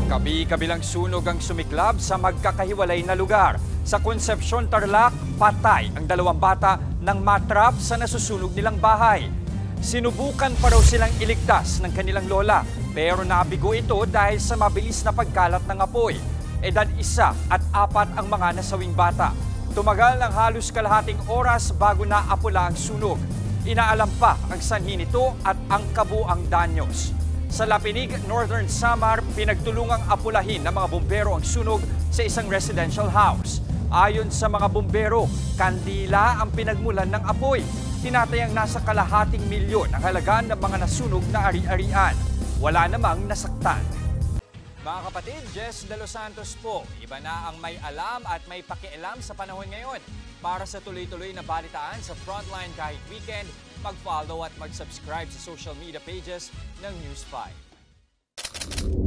Kabi-kabilang sunog ang sumiklab sa magkakahiwalay na lugar. Sa Concepcion, Tarlac, patay ang 2 bata nang matrap sa nasusunog nilang bahay. Sinubukan pa raw silang iligtas ng kanilang lola, pero nabigo ito dahil sa mabilis na pagkalat ng apoy. Edad 1 at 4 ang mga nasawing bata. Tumagal ng halos kalahating oras bago naapula ang sunog. Inaalam pa ang sanhi nito at ang kabuang danyos. Sa Lapinig, Northern Samar, pinagtulungang apulahin ng mga bumbero ang sunog sa isang residential house. Ayon sa mga bumbero, kandila ang pinagmulan ng apoy. Tinatayang nasa kalahating milyon ang halaga ng mga nasunog na ari-arian. Wala namang nasaktan. Mga kapatid, Jess De Los Santos po. Iba na ang may alam at may pakialam sa panahon ngayon. Para sa tuloy-tuloy na balitaan sa Frontline kahit weekend, mag-follow at mag-subscribe sa social media pages ng News 5.